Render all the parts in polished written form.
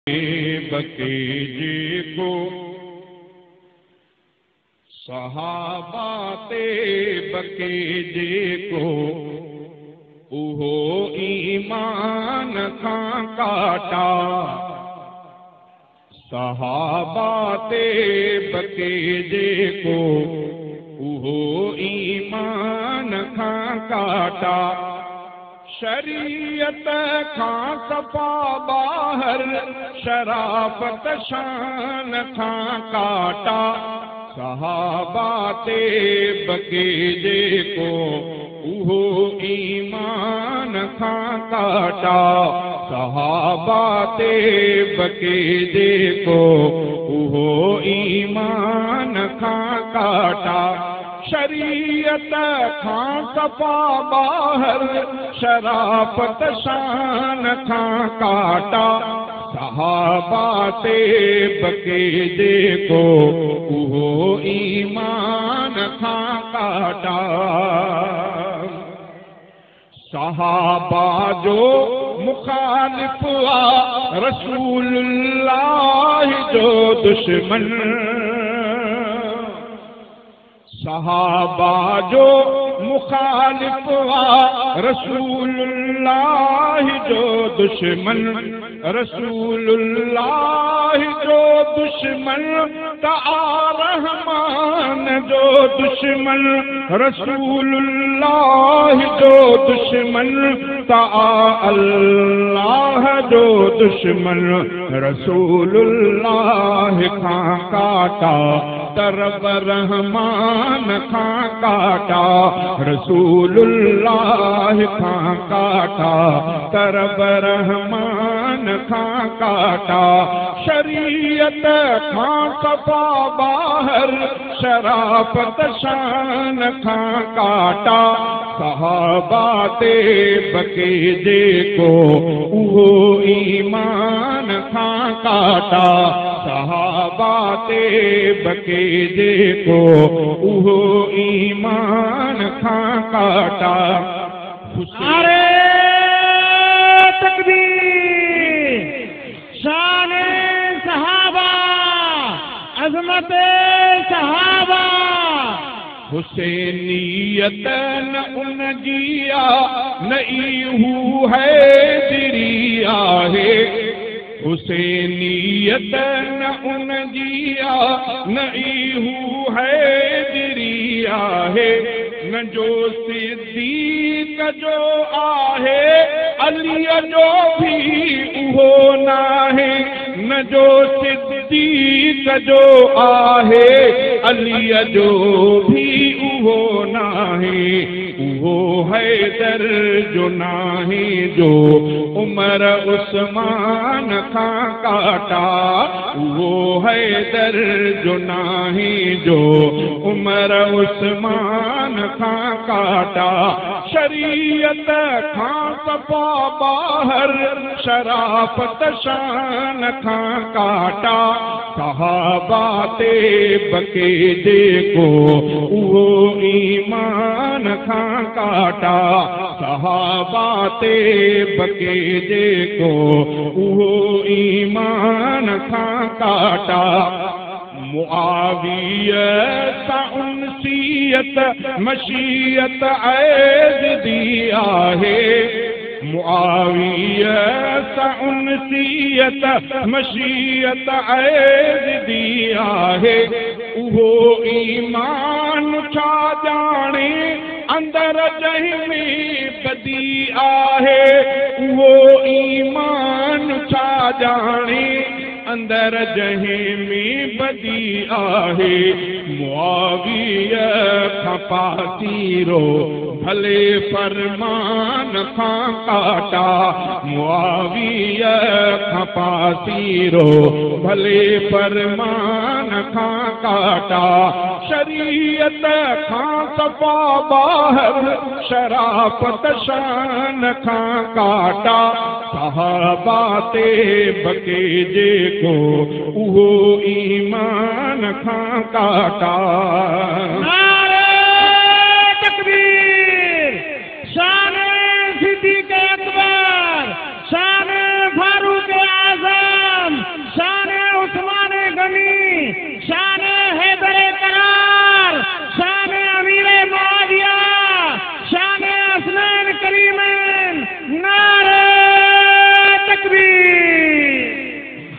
बकीजे को सहाबा ते बकीजे को उहो ईमान खां काटा। सहाबा ते बकीजे को उहो ईमान खां काटा। शरीयत खां सफ़ा ॿाहिर शराफत शान खां काटा। सहाबा ते बकीजे को उहो ईमान खां काटा। सहाबा ते बकीजे को उहो ईमान खां काटा। शरीयत खां सफ़ा ॿाहिर शराफत शान खां काटा। सहाबा ते बकीजे को उहो ईमान खां काटा। सहाबा जो मुखालिफ आ रसूलुल्लाह जो दुश्मन। सहाबा जो मुखालिफ आ रसूलुल्लाह जो दुश्मन। रसूलुल्लाह जो दुश्मन ता रहमान जो दुश्मन। रसूलुल्लाह जो दुश्मन ता अल्लाह जो दुश्मन। रसूलुल्लाह खां काटा तरब रहमान खां काटा। रसूलुल्लाह खां काटा तरब रहमान खां काटा। शरीयत खां सफ़ा ॿाहिर शराफत शान खां काटा। सहाबा ते बकीजे को उहो ईमान खां काटा। सहाबा ते बकीजे को उहो ईमान खां काटा। नारे तकबीर, शान सहाबा, अज़मत सहाबा। हुसैनियत न उन जिया नई हू है दिरिया है। हुसैनियत न उन जिया नई हू है दिरिया है। न जो सिद्दीक़ जो आहे अली जो भी उहो नाहे। न जो सिद्दीक़ जो आहे अली जो भी उहो नाहे। उहो हैदर जो नाहे जो उमर उस्मान खां काटा। उहो हैदर जो नाहे जो उमर उस्मान खां काटा। शरीयत खां सफ़ा ॿाहिर शराफत शान खां काटा। सहाबा ते बकीजे को उहो ईमान खां काटा। सहाबा ते बकीजे को उहो ईमान खां काटा। मुआविया सां उनसियत मशीयत ऐज़ दी आहे। मुआविया सां उनसियत मशीयत ऐज़ दी आहे। उहो ईमान छा ॼाणे अंदर जंहिंमें बदी आहे। उहो ईमान छा ॼाणे अंदर जंहिंमें बदी आहे। मुआविया खां पासीरो भले फरमान खां काटा। मुआविया खां पासीरो भले फरमान खां काटा। शरीयत खां सफ़ा ॿाहिर शराफत शान खां काटा। सहाबा ते बकीजे को उहो ईमान खां काटा। नारे तकबीर, शान सिद्दीक़ अकबर, शान फारूक आज़म,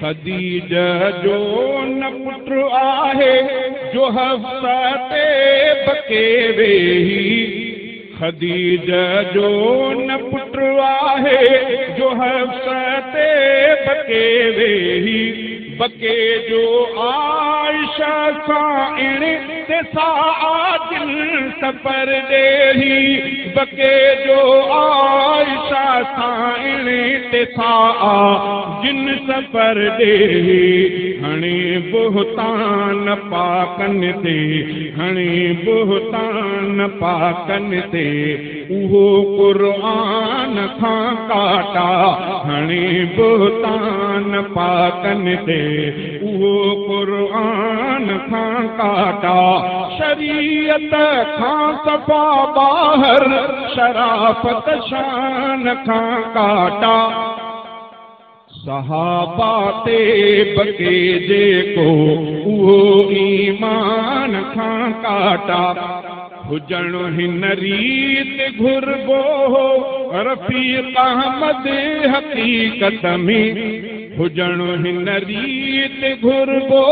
खदीजा जो न पुट आहे जो हफ्सा ते बके वेही खदीजा जो न पुट आहे जो हफ्सा ते बके वेही बके जो आयशा सां इण ते साजिल सफ़र ॾेही बके जो आयशा सां इण ते साजिल सफ़र ॾेही हणे बुहतान पाकनि ते हणे बुहतान पाकनि ते उहो क़ुर्आन खां काटा हणे बुहतान पाकनि ते उहो क़ुर्आन खां काटा शरीयत खां सफ़ा ॿाहिरि शराफ़त शान खां काटा सहाबा ते बके जेको उहो ईमान खां काटा हुजण हिन रीत घुरबो रफ़ीक़ अहमद हक़ीक़त में हुजण हिन रीत घुरबो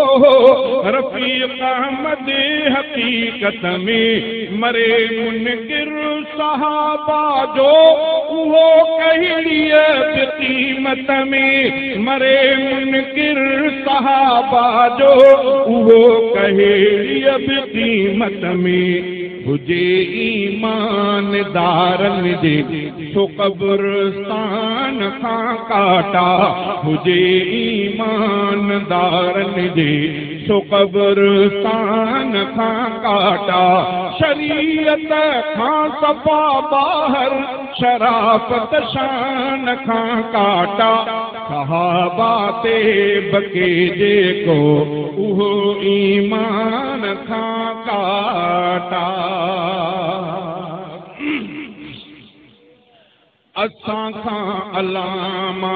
रफ़ीक़ अहमद हक़ीक़त में मरे मुनकिर सहाबा जो उहो कहिड़ीअ बि क़ीमत में मरे मुनकिर सहाबा जो उहो कहिड़ीअ बि क़ीमत में हुजे ईमानदारनि जे सो क़ब्रस्तान खां काटा हुजे ईमानदारनि जे सो क़ब्रस्तान खां काटा शरीयत खां सफ़ा ॿाहिरि शराफ़त शान खां काटा सहाबा ते बके जेको उहो ईमान खां काटा असां खां अलामा